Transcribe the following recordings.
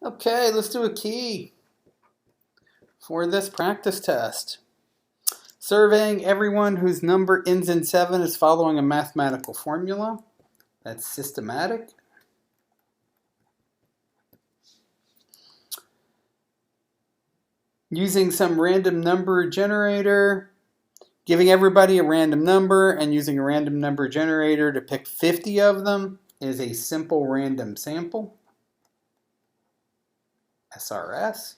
Okay, let's do a key for this practice test. Surveying everyone whose number ends in 7 is following a mathematical formula. That's systematic. Using some random number generator, giving everybody a random number and using a random number generator to pick 50 of them is a simple random sample. SRS.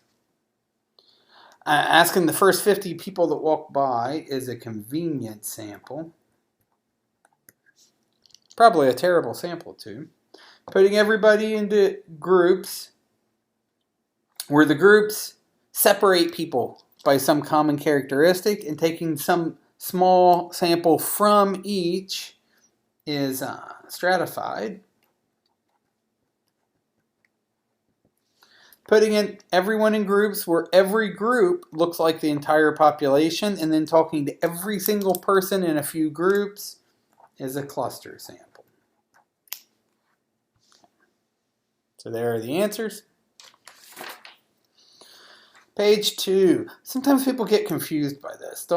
Asking the first 50 people that walk by is a convenient sample. Probably a terrible sample too. Putting everybody into groups where the groups separate people by some common characteristic and taking some small sample from each is stratified. Putting in everyone in groups where every group looks like the entire population and then talking to every single person in a few groups is a cluster sample. So there are the answers. Page 2. Sometimes people get confused by this.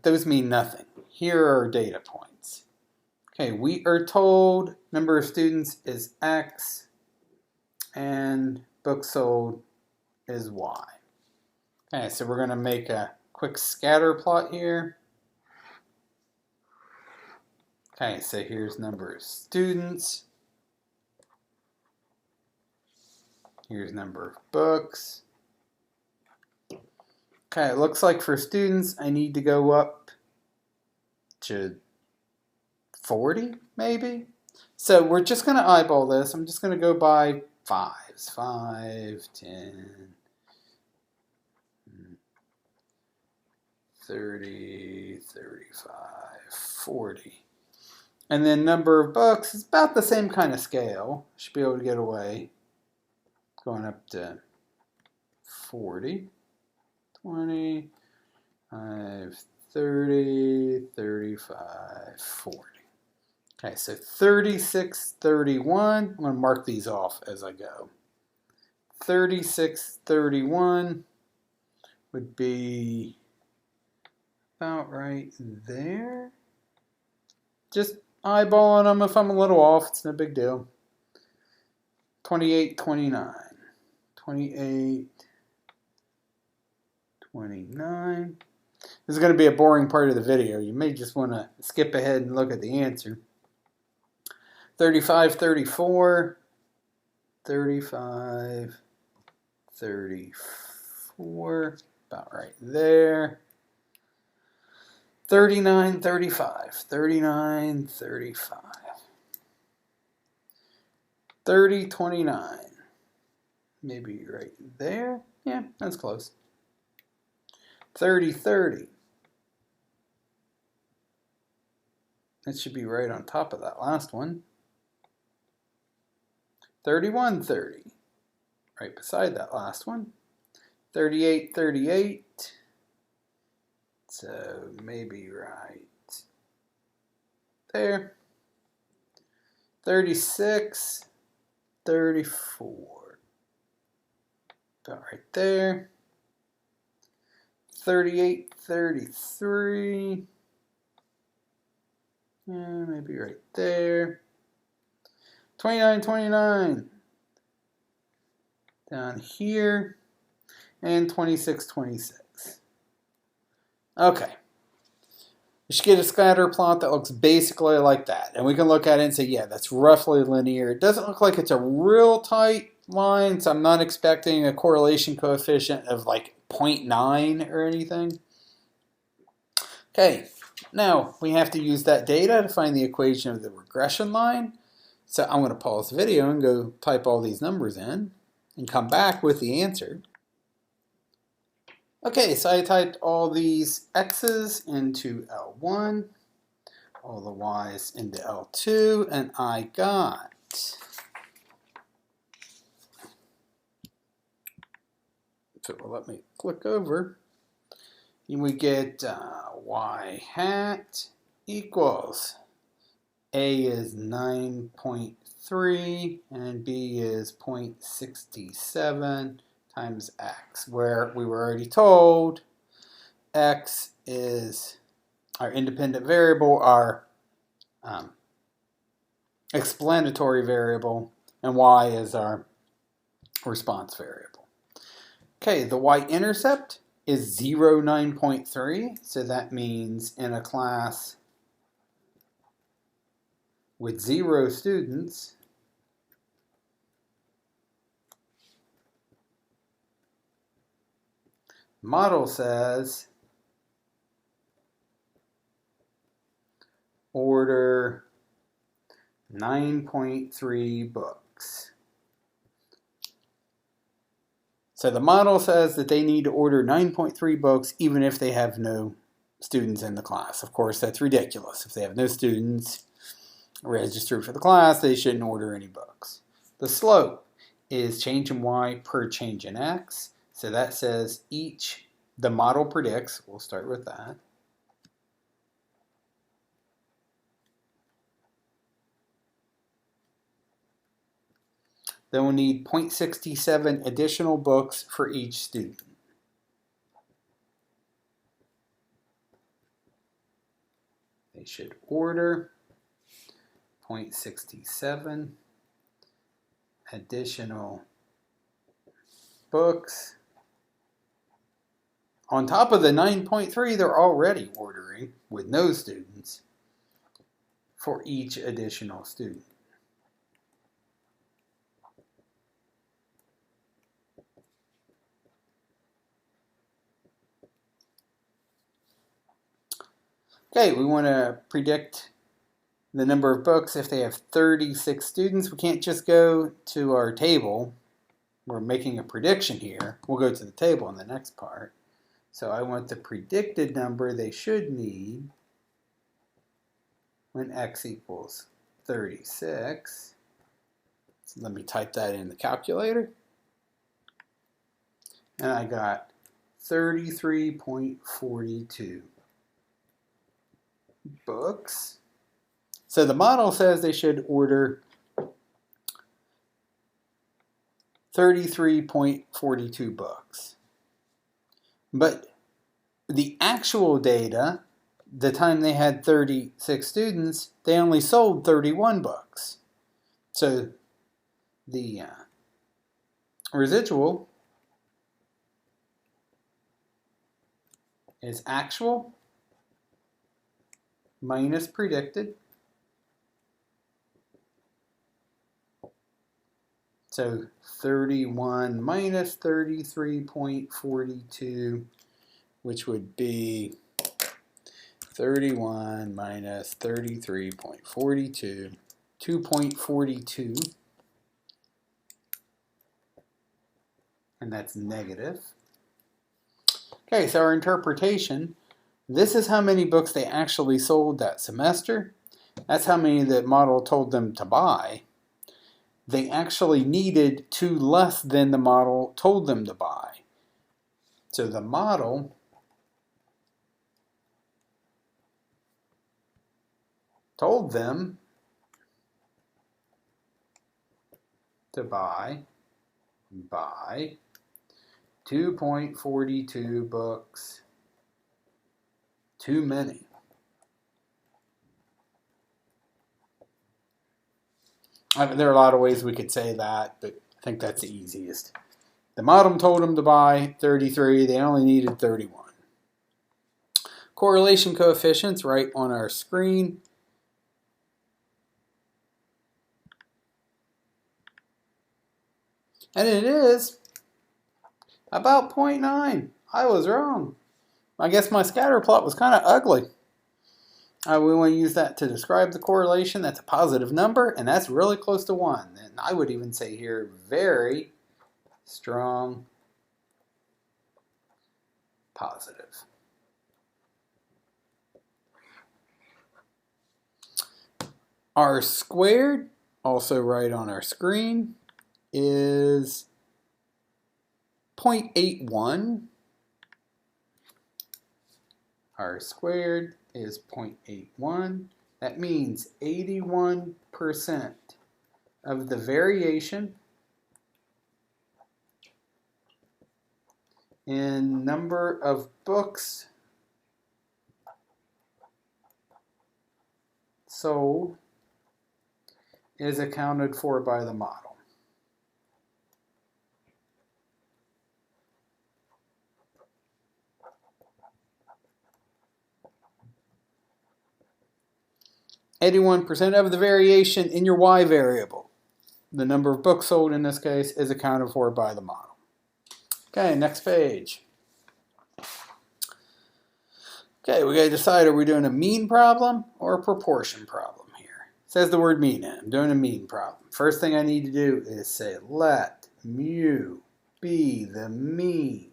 Those mean nothing. Here are data points. Okay, we are told number of students is X and books sold is Y. Okay, so we're going to make a quick scatter plot here. Okay, so here's number of students. Here's number of books. Okay, it looks like for students I need to go up to 40 maybe. So we're just going to eyeball this. I'm just going to go by 5s. 5, 10, 30, 35, 40. And then number of books is about the same kind of scale. Should be able to get away. Going up to 40, 20, 30, 35, 40. Okay, so 36, 31. I'm going to mark these off as I go. 36, 31 would be about right there. Just eyeballing them. If I'm a little off, it's no big deal. 28, 29. 28, 29. This is going to be a boring part of the video. You may just want to skip ahead and look at the answer. 35, 34. 35, 34. About right there. 39, 35. 39, 35. 30, 29. Maybe right there. Yeah, that's close. 30, 30. That should be right on top of that last one. 31, 30. Right beside that last one. 38, 38. So maybe right there. 36, 34. About right there. 38, 33. Maybe right there. 29, 29. Down here. And 26, 26. Okay. We should get a scatter plot that looks basically like that. And we can look at it and say, yeah, that's roughly linear. It doesn't look like it's a real tight line, so I'm not expecting a correlation coefficient of like 0.9 or anything. Okay, now we have to use that data to find the equation of the regression line. So I'm going to pause the video and go type all these numbers in and come back with the answer. Okay, so I typed all these x's into L1, all the y's into L2, and I got so let me click over, and we get y hat equals A is 9.3 and B is 0.67 times X, where we were already told X is our independent variable, our explanatory variable, and Y is our response variable. Okay, the y-intercept is 0, 9.3, so that means in a class with 0 students, model says order 9.3 books. So the model says that they need to order 9.3 books even if they have no students in the class. Of course, that's ridiculous. If they have no students registered for the class, they shouldn't order any books. The slope is change in y per change in x. So that says the model predicts, we'll start with that. Then we'll need 0.67 additional books for each student. They should order 0.67 additional books. On top of the 9.3 they're already ordering with no students for each additional student. Okay, we want to predict the number of books if they have 36 students. We can't just go to our table. We're making a prediction here. We'll go to the table in the next part. So I want the predicted number they should need when x equals 36. So let me type that in the calculator. And I got 33.42 books. So the model says they should order 33.42 books. But the actual data, the time they had 36 students, they only sold 31 books. So the residual is actual minus predicted. So 31 minus 33.42, which would be 31 minus 33.42, 2.42, and that's negative. Okay, so our interpretation, this is how many books they actually sold that semester. That's how many the model told them to buy. They actually needed 2 less than the model told them to buy. So the model told them to buy 2.42 books too many. There are a lot of ways we could say that, but I think that's the easiest. The model told them to buy 33. They only needed 31. Correlation coefficients right on our screen. And it is about 0.9. I was wrong. I guess my scatter plot was kind of ugly. We want to use that to describe the correlation. That's a positive number, and that's really close to 1. And I would even say here, very strong positive. R squared, also right on our screen, is 0.81. R squared is 0.81. That means 81% of the variation in number of books sold is accounted for by the model. %, of the variation in your y variable, the number of books sold in this case, is accounted for by the model. Okay, next page. Okay, we got to decide, are we doing a mean problem or a proportion problem here? It says the word mean, and I'm doing a mean problem. First thing I need to do is say let mu be the mean.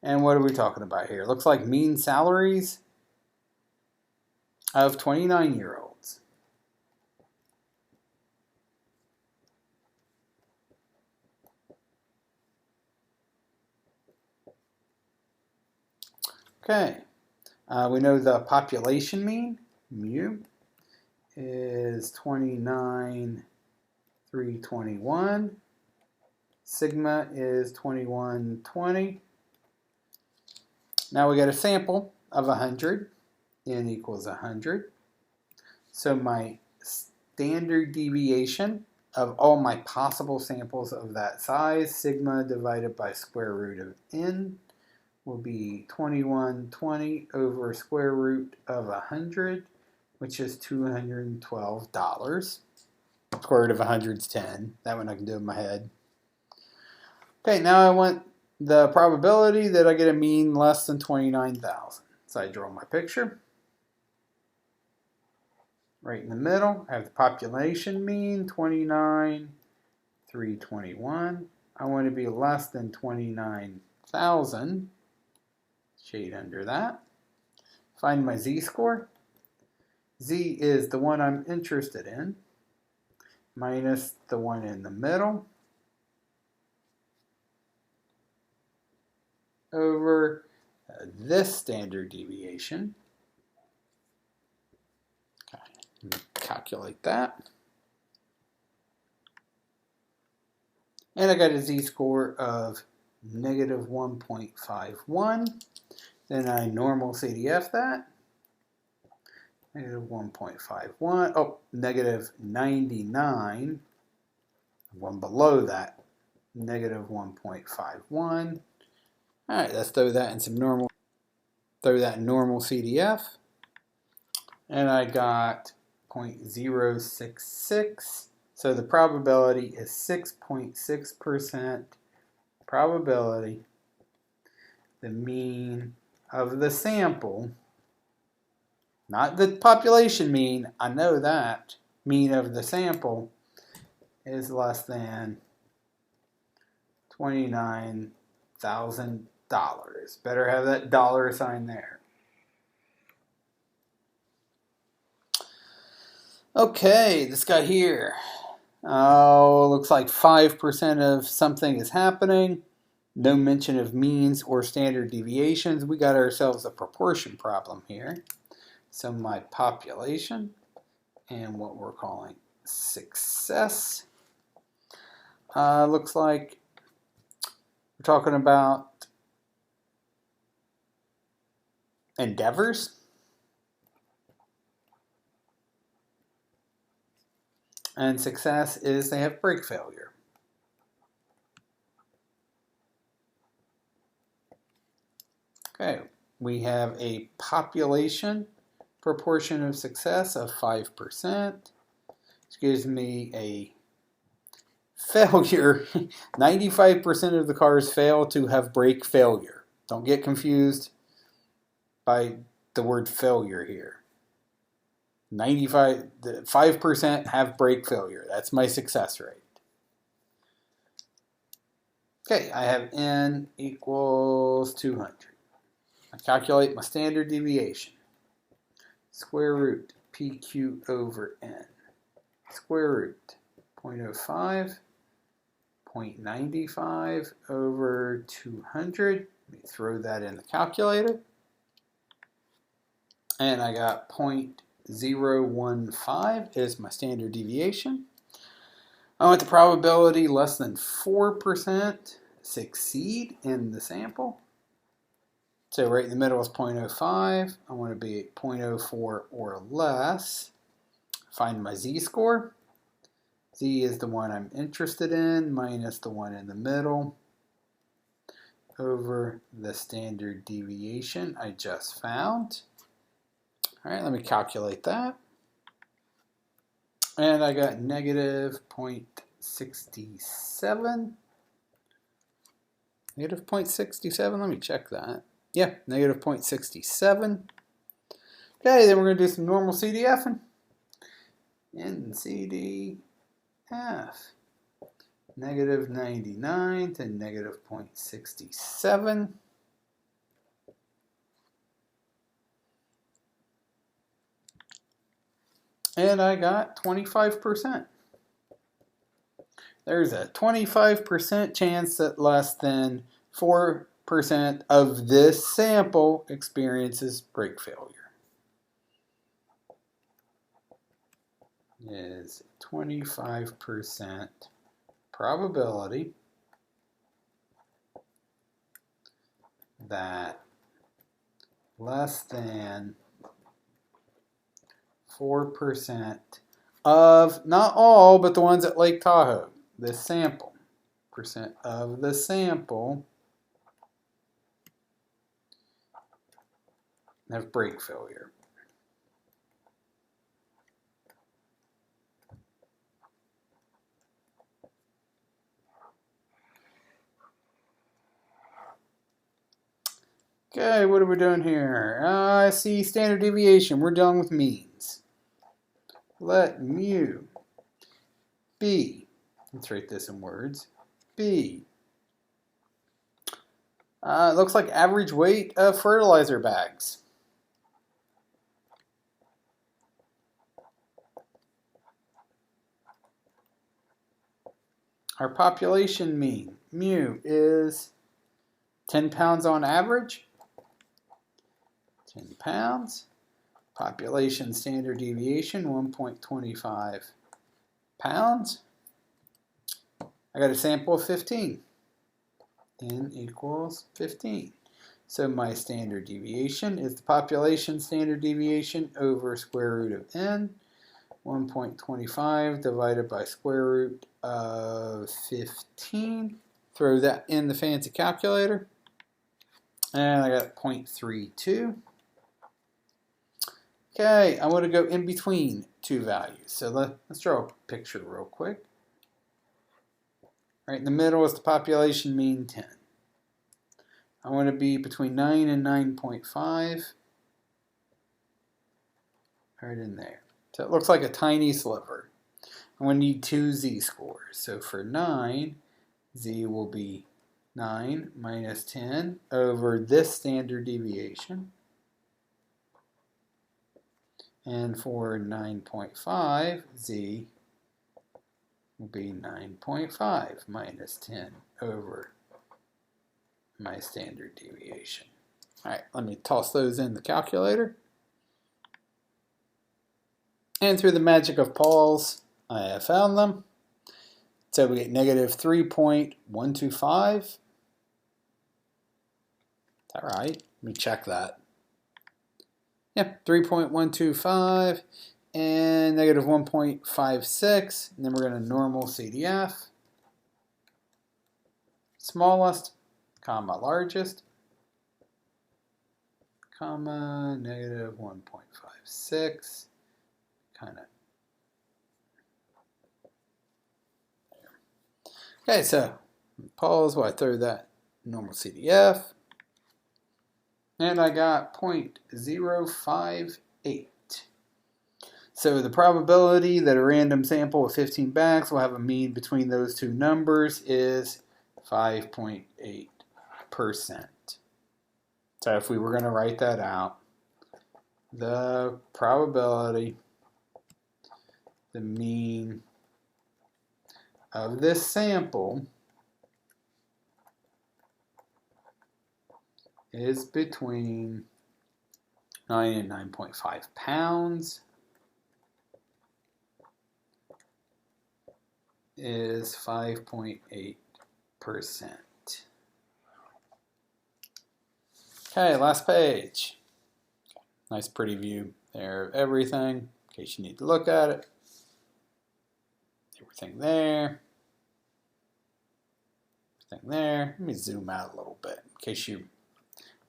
And what are we talking about here? Looks like mean salaries of 29-year-olds. Okay, we know the population mean, mu, is 29,321. Sigma is 2120. Now we got a sample of 100. N equals 100. So my standard deviation of all my possible samples of that size, sigma divided by square root of n, will be 2120 over square root of 100, which is $212. Square root of 100 is 10. That one I can do in my head. Okay, now I want the probability that I get a mean less than 29,000. So I draw my picture. Right in the middle, I have the population mean, 29,321. I want to be less than 29,000. Shade under that. Find my z-score. Z is the one I'm interested in, minus the one in the middle, over this standard deviation. Okay, calculate that. And I got a z-score of negative 1.51. Then I normal CDF that. Negative 1.51. Oh, negative 99. One below that. Negative 1.51. All right, let's throw that in some normal. Throw that in normal CDF. And I got 0.066. So the probability is 6.6% probability. The mean of the sample, not the population mean, I know that, mean of the sample is less than $29,000. Better have that dollar sign there. Okay, this guy here. Oh, looks like 5% of something is happening. No mention of means or standard deviations. We got ourselves a proportion problem here. So my population and what we're calling success looks like we're talking about endeavors. And success is they have brake failure. Okay, we have a population proportion of success of 5%, which gives me a failure. 95% of the cars fail to have brake failure. Don't get confused by the word failure here. 5% have brake failure. That's my success rate. Okay, I have n equals 200. I calculate my standard deviation. Square root PQ over n. Square root 0.05, 0.95 over 200. Let me throw that in the calculator. And I got 0.015 is my standard deviation. I want the probability less than 4% succeed in the sample. So right in the middle is 0.05. I want to be at 0.04 or less. Find my z-score. Z is the one I'm interested in minus the one in the middle over the standard deviation I just found. All right, let me calculate that. And I got negative 0.67. Negative 0.67, let me check that. Yeah, negative 0.67. Okay, then we're going to do some normal CDF. In CDF, negative 99 to negative 0.67. And I got 25%. There's a 25% chance that less than 4% of this sample experiences brake failure. Is 25% probability that less than 4% of, not all, but the ones at Lake Tahoe, this sample, percent of the sample have brake failure. Okay, what are we doing here? I see standard deviation. We're dealing with means. Let mu be, let's write this in words, be. It looks like average weight of fertilizer bags. Our population mean, mu, is 10 pounds on average. 10 pounds. Population standard deviation, 1.25 pounds. I got a sample of 15. N equals 15. So my standard deviation is the population standard deviation over square root of n. 1.25 divided by square root of 15. Throw that in the fancy calculator. And I got 0.32. Okay, I want to go in between two values. So let's draw a picture real quick. Right in the middle is the population mean 10. I want to be between 9 and 9.5. Right in there. So it looks like a tiny sliver. I'm going to need two z-scores. So for 9, z will be 9 minus 10 over this standard deviation. And for 9.5, z will be 9.5 minus 10 over my standard deviation. All right, let me toss those in the calculator. And through the magic of Paul's, I have found them. So we get negative 3.125. Is that right? Let me check that. Yep, 3.125 and negative 1.56. And then we're going to normal CDF. Smallest, comma, largest, comma, negative 1.56. Kind of. Okay, so pause while I throw that normal CDF. And I got 0.058. So the probability that a random sample of 15 bags will have a mean between those two numbers is 5.8%. So if we were going to write that out, the probability, the mean of this sample is between 9 and 9.5 pounds is 5.8%. Okay, last page. Nice pretty view there of everything, in case you need to look at it. Everything there. Everything there. Let me zoom out a little bit in case you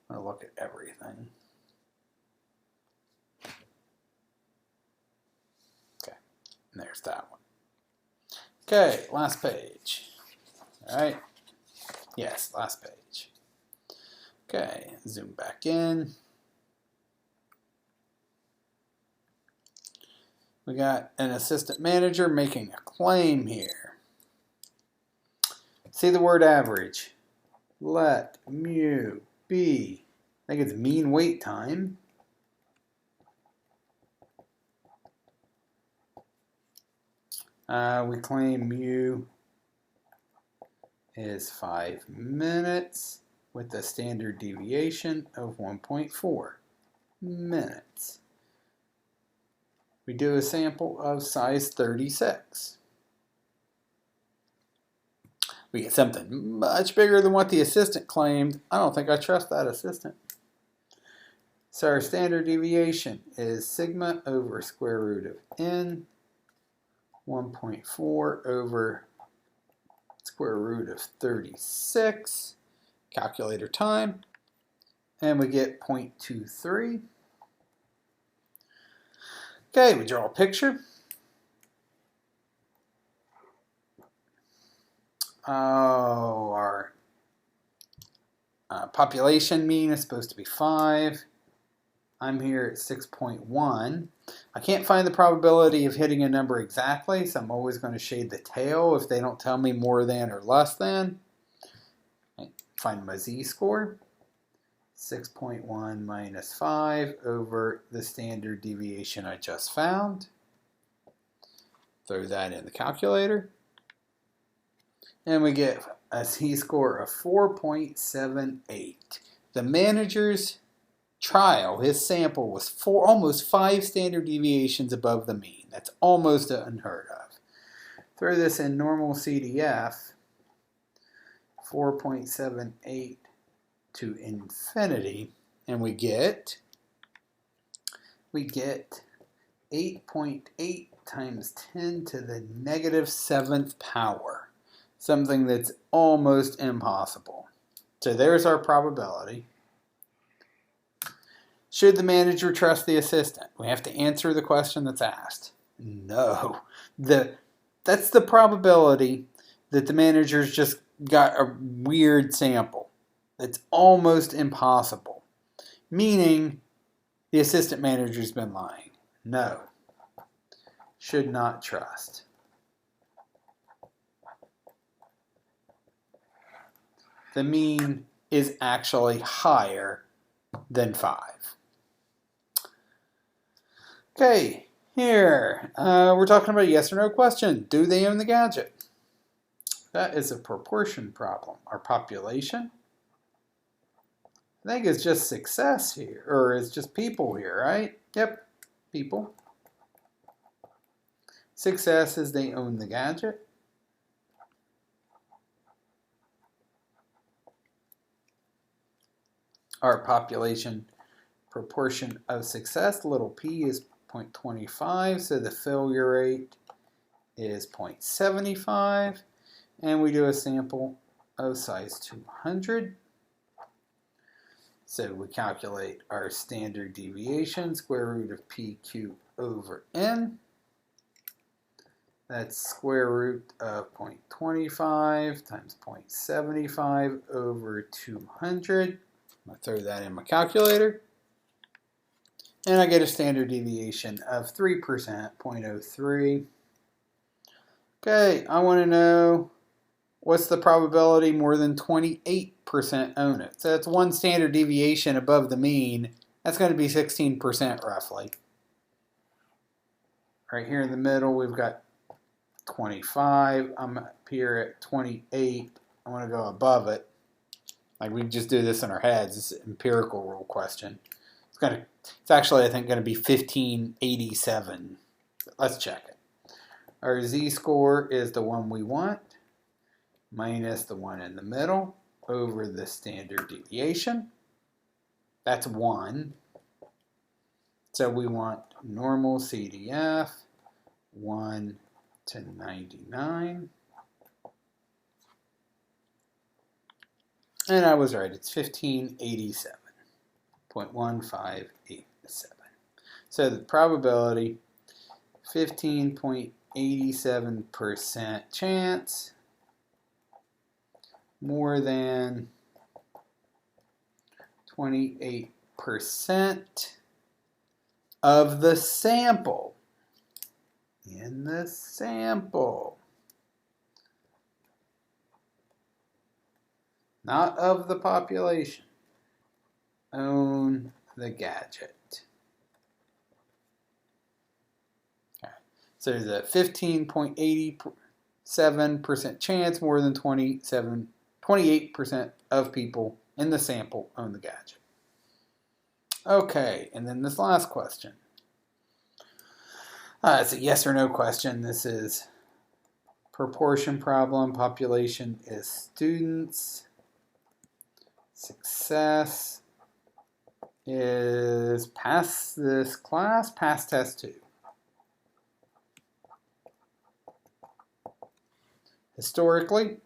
want to look at everything. Okay, and there's that one. Okay, last page. All right. Yes, last page. Okay, zoom back in. We got an assistant manager making a claim here. See the word average. Let mu be, I think it's mean wait time. We claim mu is 5 minutes with a standard deviation of 1.4 minutes. We do a sample of size 36. We get something much bigger than what the assistant claimed. I don't think I trust that assistant. So our standard deviation is sigma over square root of n, 1.4 over square root of 36. Calculator time, and we get 0.23. Okay, we draw a picture. Oh, our population mean is supposed to be 5. I'm here at 6.1. I can't find the probability of hitting a number exactly, so I'm always going to shade the tail if they don't tell me more than or less than. Find my z-score. 6.1 minus 5 over the standard deviation I just found. Throw that in the calculator. And we get a z-score of 4.78. The manager's trial, his sample, was almost 5 standard deviations above the mean. That's almost unheard of. Throw this in normal CDF. 4.78 to infinity, and we get 8.8 times 10 to the negative 7th power, something that's almost impossible. So there's our probability. Should the manager trust the assistant? We have to answer the question that's asked. No. That's the probability that the manager's just got a weird sample. It's almost impossible. Meaning the assistant manager's been lying. No. Should not trust. The mean is actually higher than 5. Okay, here we're talking about a yes or no question. Do they own the gadget? That is a proportion problem. Our population, I think it's just success here, or it's just people here, right? Yep, people. Success is they own the gadget. Our population proportion of success, little p, is 0.25, so the failure rate is 0.75. And we do a sample of size 200. So we calculate our standard deviation, square root of PQ over N. That's square root of 0.25 times 0.75 over 200. I'll throw that in my calculator. And I get a standard deviation of 3%, 0.03. Okay, I want to know what's the probability more than 28% own it. So that's one standard deviation above the mean. That's going to be 16% roughly. Right here in the middle, we've got 25. I'm up here at 28. I want to go above it. Like we just do this in our heads. It's an empirical rule question. It's actually, I think, going to be 1587. Let's check it. Our z-score is the one we want, minus the one in the middle, over the standard deviation. That's 1. So we want normal CDF, 1 to 99. And I was right, it's 1587.1587. So the probability, 15.87% chance, more than 28% of the sample, in the sample, not of the population, own the gadget. Okay. So there's a 15.87% chance more than 28% of people in the sample own the gadget. Okay, and then this last question. It's a yes or no question. This is proportion problem. Population is students. Success is pass this class, pass test 2. Historically,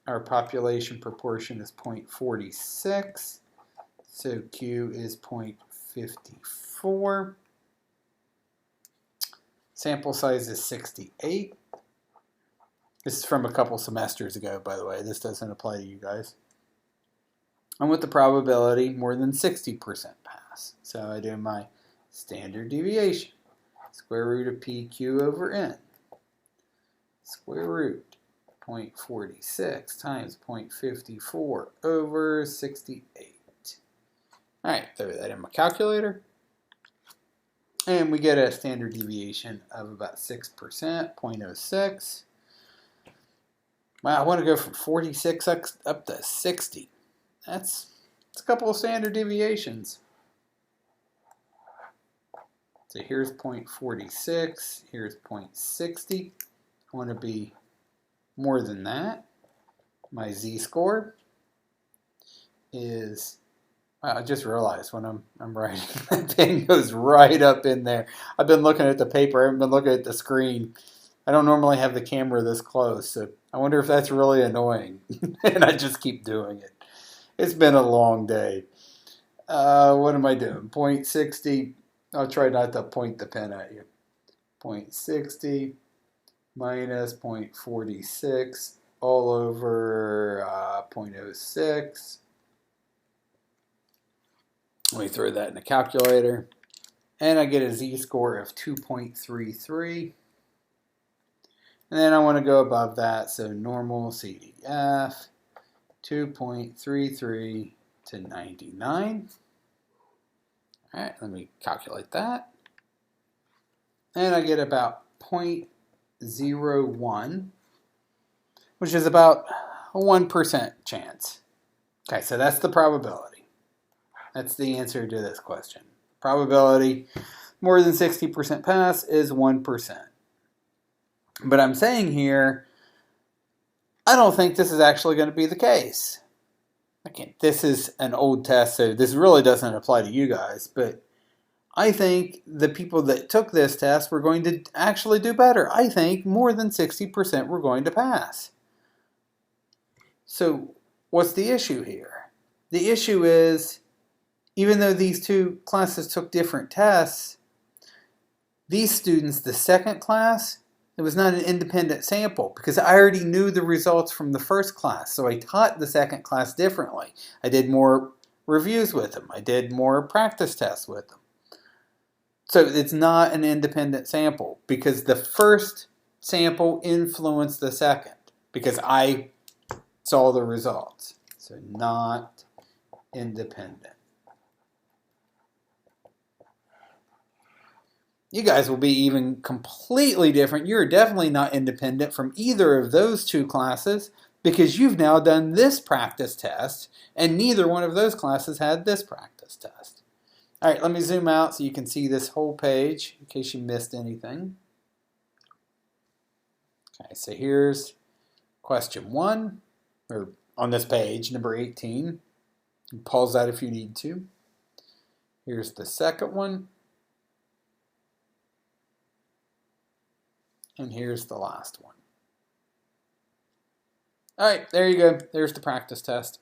our population proportion is 0.46, so Q is 0.54. Sample size is 68. This is from a couple semesters ago, by the way. This doesn't apply to you guys. And with the probability, more than 60% pass. So I do my standard deviation. Square root of PQ over N. Square root 0.46 times 0.54 over 68. All right, throw that in my calculator. And we get a standard deviation of about 6%, 0.06. Wow, I want to go from 46 up to 60. That's a couple of standard deviations. So here's 0.46, here's 0.60. I want to be more than that. My z-score is, I just realized when I'm writing, that thing goes right up in there. I've been looking at the paper, I haven't been looking at the screen. I don't normally have the camera this close, so I wonder if that's really annoying. And I just keep doing it. It's been a long day. What am I doing? 0.60. I'll try not to point the pen at you. 0.60 minus 0.46 all over 0.06. Let me throw that in the calculator. And I get a z-score of 2.33. And then I want to go above that, so normal CDF. 2.33 to 99. All right, let me calculate that. And I get about 0.01, which is about a 1% chance. Okay, so that's the probability. That's the answer to this question. Probability more than 60% pass is 1%. But I'm saying here, I don't think this is actually going to be the case. Again, this is an old test, so this really doesn't apply to you guys, but I think the people that took this test were going to actually do better. I think more than 60% were going to pass. So what's the issue here? The issue is, even though these two classes took different tests, these students, the second class, it was not an independent sample because I already knew the results from the first class. So I taught the second class differently. I did more reviews with them. I did more practice tests with them. So it's not an independent sample because the first sample influenced the second because I saw the results. So not independent. You guys will be even completely different. You're definitely not independent from either of those two classes because you've now done this practice test and neither one of those classes had this practice test. All right, let me zoom out so you can see this whole page in case you missed anything. Okay, so here's question 1, or on this page, number 18. Pause that if you need to. Here's the second one. And here's the last one. All right, there you go. There's the practice test.